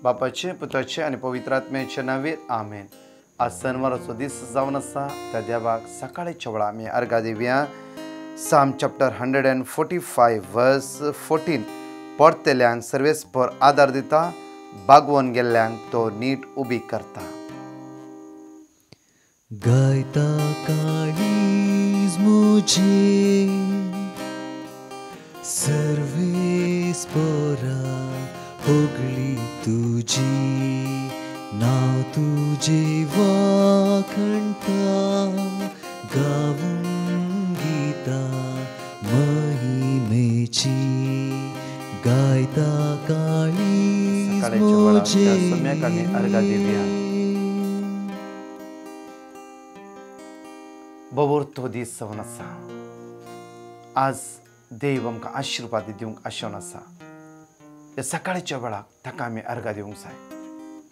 बापाचे पुत्राचे आणि पवित्र आत्म्याचे नावे आमेन. आज शनिवाराचो दीस जावन आसा त्या देवाक सकाळच्या वेळा आमी अर्घा दिवया. साम चॅप्टर 145 वर्स 14 पडतेल्यांक सर्वेस्पर आदार दिता, बागवून गेल्ल्यांक तो नीट उबी करता. गायता काळीज मुझे सर्वेस्परा होगली तुझी, नाव तुझे वाखणता गावून गीता महिमेची. गायता काळीज मुझे अर्घा दिवया. बबोर तो दीस जावन आसा. आज देव आमकां आशिर्वाद दिवंक आशेवन आसा. ह्या सकाळच्या वेळाक ताका आमी अर्घा दिवंक जाय.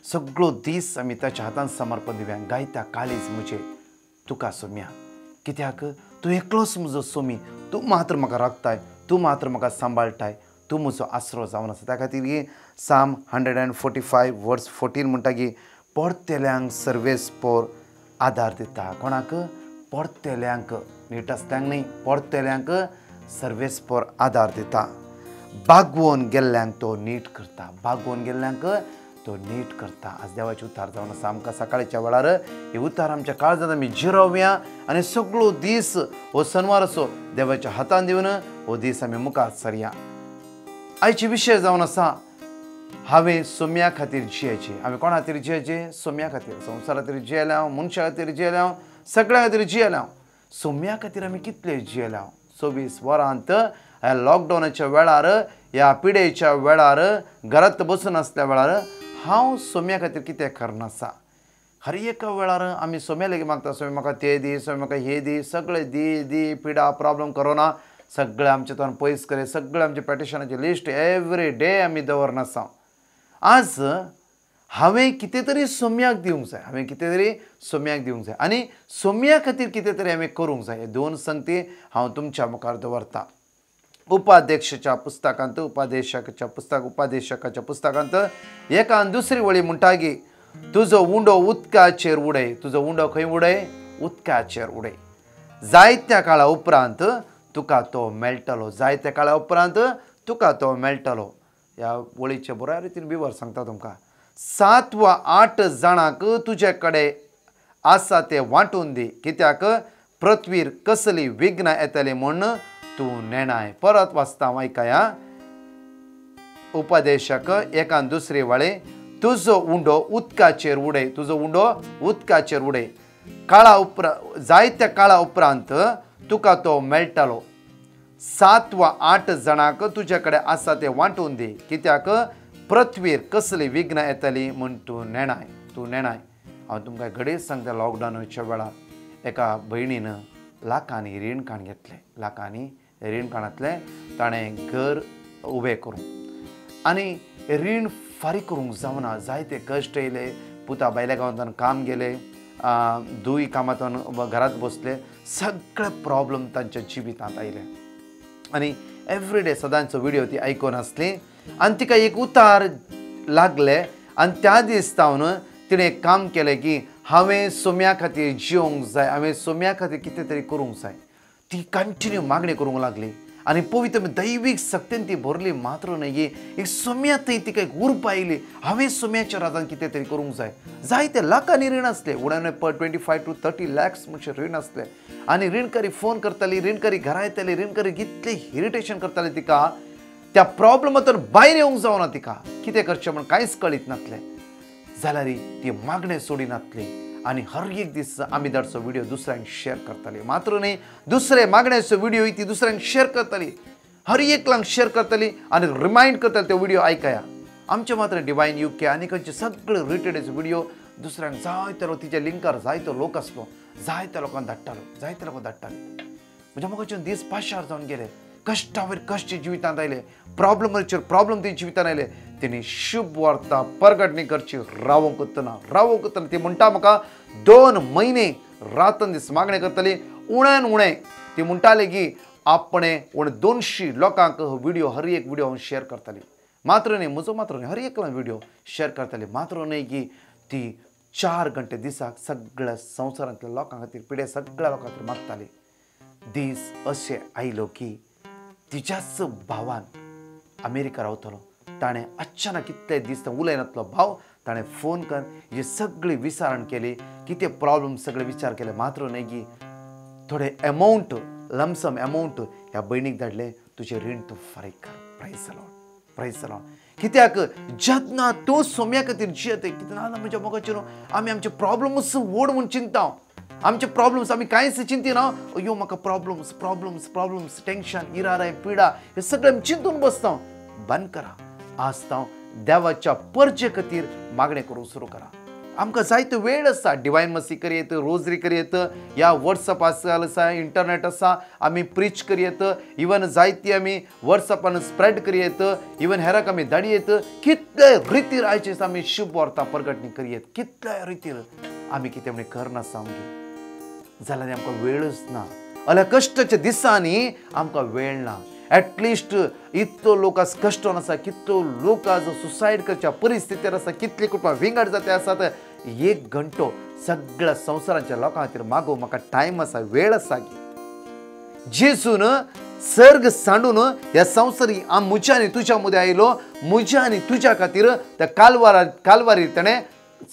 सगळो दीस आमी ताच्या हातांत समर्पण दिवया. गायता काळीज म्हजे तुका सोम्या, कित्याक तूं एकलोच म्हजो सोमी. तूं मात्र म्हाका राखताय, तूं मात्र म्हाका सांबाळटाय, तूं म्हजो आसरो जावन आसा. त्या खातीर साम 145 वर्स 14 म्हणटा की पडतेल्यांक सर्वेस्पोर आदार दिता. कोणाक? पडतेल्यांक. नीट आसल्यांक न्ही, पडतेल्यांक सर्वेस्पोर आदार दिता. बागवून गेल्ल्यांक तो नीट करता. बागवून गेल्ल्यांक तो नीट करता. आज देवाचे उतार जावन आसा. आमकां सकाळच्या वेळार हे उतार आमच्या काळजांत आमी जिरोवया आनी सगळो दीस हो शनिवार असो देवाच्या हातान दिवन हो दीस आमी मुखार सरया. आयचे विशय जावन आसा हांवें सोम्या खातीर जियेचें. हांवें कोणा खातीर जियेचें? सोम्या खातीर. संवसारा खातीर जियेलें हांव, मनशा खातीर जियेलें हांव, सगळ्या खातीर जियेलें हांव. सोम्या खातीर आमी कितले जियेले हांव. 24 वरांत ह्या लॉकडावनाच्या वेळार, ह्या पिडेच्या वेळार, घरांत बसून आसल्या वेळार हांव सोम्या खातीर कितें करनासा. हर एका वेळार आमी सोम्या लेगीत मागता, सोम्या म्हाका ते दी, सोम्या म्हाका हे दी, सगळें दी दी. पिडा प्रॉब्लम करोना सगळें आमचे तोंड पयस करे. सगळें आमचे पॅटिशनाची लिस्ट एवरी डे आमी दवरनासा. आज हांवें कितें तरी सोम्याक दिवंक जाय. हांवें कितें तरी सोम्याक दिवंक जाय आनी सोम्या खातीर कितें तरी हांवें करूंक जाय. हे दोन संगती हांव तुमच्या मुखार दवरतां. उपाध्यक्षाच्या पुस्तकांत, उपादेशकाच्या पुस्तकांत एकान दुसरी वळी म्हणटा की तुजो उंडो उदकाचेर उडय. तुजो उंडो खंय उडय? उदकाचेर उडय. जायत्या काळा उपरांत तुका तो मेळटलो. जायत्या काळा उपरांत तुका तो मेळटलो. ह्या वळीचे बऱ्या रितीन बिवर सांगता तुमकां. 7 वा 8 जाणांक तुजे कडेन आसा ते वांटून दी, कित्याक पृथ्वीर कसली विघ्नां येतली म्हूण तूं नेणाय. परत वाचता आयकया. उपदेशक एकान दुसरी वळे तुजो उंडो उदकाचेर उडय. तुजो उंडो उदकाचेर उडय. जायत्या काळा उपरांत तुका तो मेळटलो. 7 वा 8 जाणांक तुजे कडेन आसा ते वांटून दी, कित्याक पृथ्वीर कसली विघ्नां येतली म्हूण तूं नेणाय. तूं नेणाय. हांव तुमकां घडये सांगता. लॉकडावनाच्या वेळार एका भयणीन लाखांनी रीण काण घेतलें. लाखांनी रीण काणांतलें ताणें घर उबें करूंक आनी रीण फारीक करूंक जावना. जायते कश्ट येयले. पुता भायल्या गांवांतल्यान काम गेले, धूय कामांतून घरांत बसले. सगळे प्रॉब्लम तांच्या जिवितांत आयले आनी एवरीडे सदांचो व्हिडिओ ती आयकून आसली आनी तिका एक उतार लागले आनी त्या दीस तावन तिणें एक काम केलें की हांवें सोम्या खातीर जिवंक जाय, हांवें सोम्या खातीर कितें तरी करूंक जाय. ती कंटिन्यू मागणी करूंक लागली आनी पवित्र दैवीक शक्तीन ती भरली. मात्र न्ही, एक सोम्या थंय तिका एक उर्बा आयली. हांवें सोम्याच्या राजान कितें तरी करूंक जाय. जायते लाखांनी रीण आसले. उडान 25 to 30 lakhs म्हणचे रीण आसले आनी रीणकारी फोन करताली, रीणकारी घरा येताली, रीणकारी कितले इरिटेशन करताले तिका. त्या प्रॉब्लमांतून भायर येवंक जावना तिका. कितें करचें म्हण कांयच कळीत नासलें. जाल्यार ती मागणें सोडिनासली आनी हर एक दीस आमी धाडचो व्हिडिओ दुसऱ्यांक शेअर करताली. मात्र न्ही, दुसरे मागण्याचो व्हिडिओ ती दुसऱ्यांक शेअर करताली. हर एकल्यांक शेअर करताली आनी रिमाइंड करताली तो व्हिडिओ आयकया. आमचे मात्र डिवायन UK आनी खंयचे सगळे रिलेटेड व्हिडिओ दुसऱ्यांक जायतो तिच्या लिंकार जायतो लोक आसलो, जायत्या लोकांक धाडटालो, जायत्या लोकांक धाडटाले. म्हणजे म्हाका दीस पाशार जावन गेले. कश्टावयर कश्ट जिवितांत आयले, प्रॉब्लमाचेर प्रॉब्लम ती जिवितांत आयले. तेणी शुभ वार्ता परगटणी करची रावोंक उत्तना ती म्हणटा म्हाका 2 म्हयने रातन दीस मागणें करतली. उण्यान उणें ती म्हणटाली की आपणे 200 लोकांक व्हिडिओ हर एक व्हिडिओ हांव शेअर करतली. मात्र न्ही म्हजो मात्र न्ही हर एकला व्हिडिओ शेअर करताले मात्र न्ही की ती 4 घंटे दिसाक सगळ्या संवसारांतल्या लोकां खातीर पिड्या सगळ्या लोकां खातीर मागताली दीस अशें आयलो की तिच्याच भावान अमेरिका रावतलो ताणें अचानक कितले दीस उलयनातलो भाव ताणें फोन करून ही सगळी विचारण केली कितें प्रॉब्लेम सगळे विचार केले मात्र न्ही की थोडे अमाउंट लमसम अमाउंट ह्या भयणीक धाडले तुजें रीण तूं फारीक कर प्रायस जालो कित्याक जेन्ना तूं सोम्या खातीर जियेत कितें ना म्हज्या मोगाचेर आमी आमचे प्रॉब्लम्स व्हड म्हूण चिंता आमचे प्रॉब्लम्स आमी कांयच चिंतिना अयो म्हाका प्रॉब्लम्स टेन्शन इराराय पिडा हे सगळें आमी चिंतून बसता बंद करा आज हांव देवाच्या परजे खातीर मागणें करूंक सुरू करा आमकां जायतो वेळ आसा डिवायन मसी करियेत रोजरी करियेत ह्या वॉट्सअप आसा इंटरनेट आसा आमी प्रीच करियेत इवन जायती आमी वॉट्सअपान स्प्रेड करियेत इवन हेराक आमी धाडयेत कितले रितीर आयचे आमी शुभ वार्ता प्रगटणी करियेत कितले रितीर आमी कितें म्हण करनासा आमगे जाल्यार आमकां वेळच ना अल्या कश्टाच्या दिसांनी आमकां वेळ ना एटलिस्ट इतलो लोक आज कष्ट आसा कितलो लोक आज सुसायड करच्या परिस्थितीर आसा कितले कुटुंबां विंगड जाते आसात 1 घंटो सगळ्या संवसाराच्या लोकां खातीर मागो म्हाका टायम आसा वेळ आसा जेजून सर्ग सांडून ह्या संवसारी म्हज्या आनी तुज्या मदीं आयलो म्हज्या आनी तुज्या खातीर त्या कालवारीर ताणें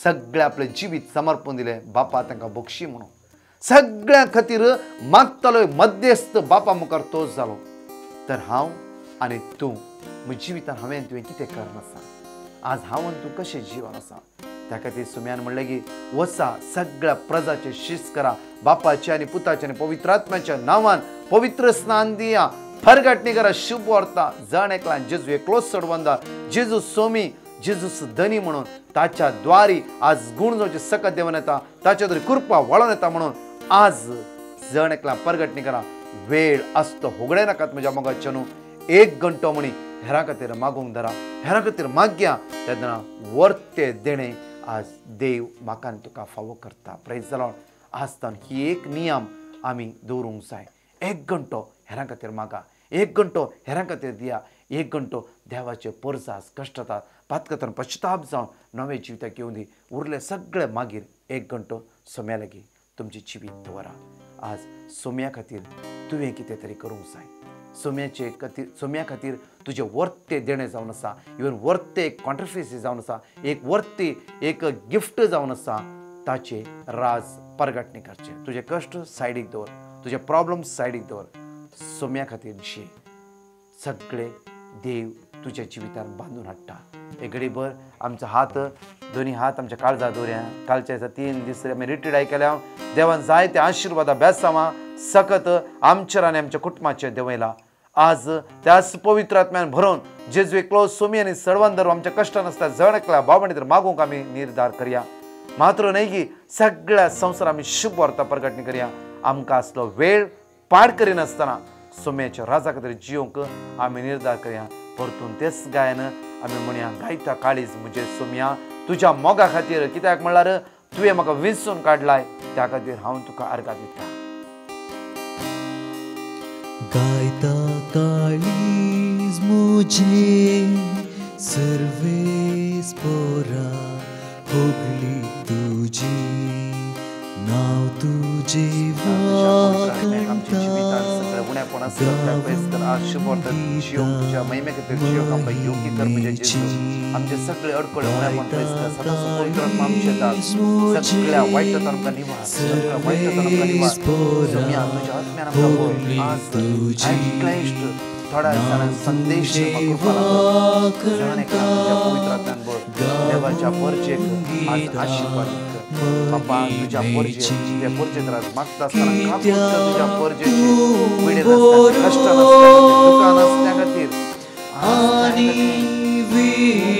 सगळें आपलें जिवीत समर्पण दिलें बापा तांकां बक्षी म्हणून सगळ्यां खातीर मागतालो मध्यस्थ बापा मुखार तोच जालो तर हांव आनी तूं म्हज्या जिवितान हांवें तुवें कितें करनासा आज हांव आनी तूं कशें जिवन आसा त्या खातीर सुम्यान म्हणलें की वसा सगळ्या प्रजाचें शिस्त करा बापाच्या आनी पुताच्या आनी पवित्र आत्म्याच्या नांवान पवित्र स्नान दिया फरगटणी करा शुभ वार्ता जण एकला जेजू एकलोच सोडवंदा जेजू सोमी जेजूस धनी म्हणून ताच्या द्वारी आज गुण जावचे सकत देवन येता ताच्या द्वारी कृपा वळोन येता म्हणून आज जण एकला परगटणी करा वेळ आसतो होगडे नाकात म्हज्या मोगाच्या न्हू 1 घंटो म्हणी हेरां खातीर मागूंक धरा हेरां खातीर मागया तेन्ना वर्ते देणे आज देव म्हाका आनी तुका फावो करता प्रेज द लॉर्ड आज तान ही एक नियम आमी दवरूंक जाय 1 घंटो हेरां खातीर मागा 1 घंटो हेरां खातीर दिया 1 घंटो देवाचे परसास कश्टातात पातकातान पश्चाताप जावन नवे जिविताक येवं दी उरले सगळे मागीर 1 घंटो सोम्या लागीं तुमची जिवीत दवरा आज सोम्या खातीर तुवें कितें तरी करूंक जाय सोम्या खातीर तुजें वर्ते देणें जावन आसा इवन वर्ते एक कॉन्ट्रिब्युशन जावन आसा एक वर्ते एक गिफ्ट जावन आसा ताचे राज परगटणी करचें तुजे कश्ट सायडीक दवर तुजे प्रॉब्लम्स सायडीक दवर सोम्या खातीर जी सगळे देव तुज्या जिवितान बांदून हाडटा एक घडीभर आमचो हात दोनी हात आमच्या काळजा दवरया कालच्या 3 दीस आमी रिट्रीट आयकल्या देवान जायते आशिर्वादा बेसांवां सकत आमचेर आनी आमच्या कुटुंबाचेर देंवयला आज त्याच पवित्र आत्म्यान भरोवन जेजू एकलो सोमी आनी सडवान धरून आमच्या कश्टान आसता जण एकल्या बाबांनी तर मागूंक आमी निर्धार करया मात्र न्ही की सगळ्या संवसार आमी शुभ वार्ता प्रगटणी करया आमकां आसलो वेळ पाड करिनासतना सोम्याच्या राजा खातीर जियोंक आमी निर्धार करया परतून तेच गायन आमी म्हणया गायता काळीज म्हणजे सोम्या तुज्या मोगा खातीर कित्याक म्हणल्यार तुवें म्हाका विंचून काडलाय त्या खातीर हांव तुका आर्गां दिता गायता काळीज मुझे सर्वेस पोरा होगली तुजी नाव तुजे आमचे सगळे अडकळे सगळ्या वाईटांतल्यान निवास थोड्या दिसांनी संदेश देवाच्या परजेक आज आशीर्वाद बापा तुझ्या परजे त्या परजेक मागता आसतना तुझ्या परजेची पिडे कष्ट दुकान असल्या खातीर आणि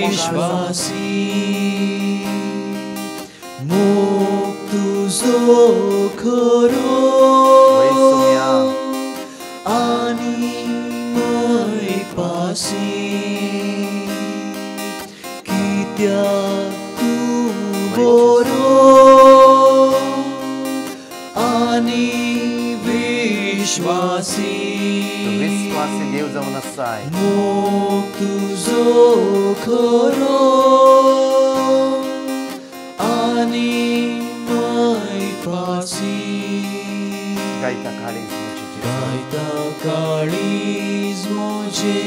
विश्वासी मोग तुझो खरो आणि मय पासी कित्याक तूं बरो आणि विश्वासी देव जावन आसाय मोग तुझो खरो आनी मैपासी गायता काळीज म्हजी गायता काळीज मोजे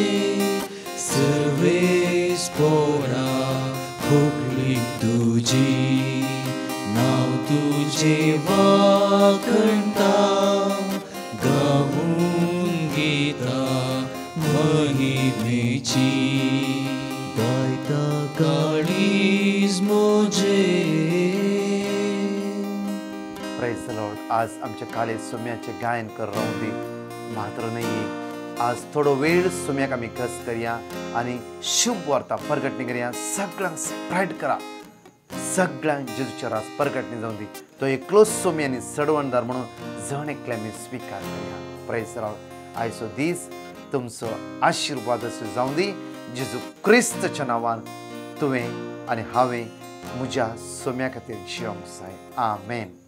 सर्वेस पोरा खोकली तुजी नाव तुझे वाखणता गाऊन गीता महिमेची गायता काळीज मोजे प्रेज द लॉर्ड. आज आमच्या काळे सोम्याचे गायन कर राहून दे मात्र नाही. आज थोडो वेळ सोम्याक आमी कस करया आणि शुभ वार्ता प्रगटणी करया. सगळ्यांक स्प्रेड करा. सगळ्यांक जेजूच्या रास प्रगटणी जाऊन दी. तो एकलोच सोमी आनी सडवणदार म्हणून जण एकले आमी स्वीकार करया. Praise the Lord. आयचो दीस तुमचो आशिर्वाद असो जाऊन दी. जेजू क्रिस्तच्या नांवान तुवें आनी हांवें म्हज्या सोम्या खातीर जिवंक जाय. आमेन.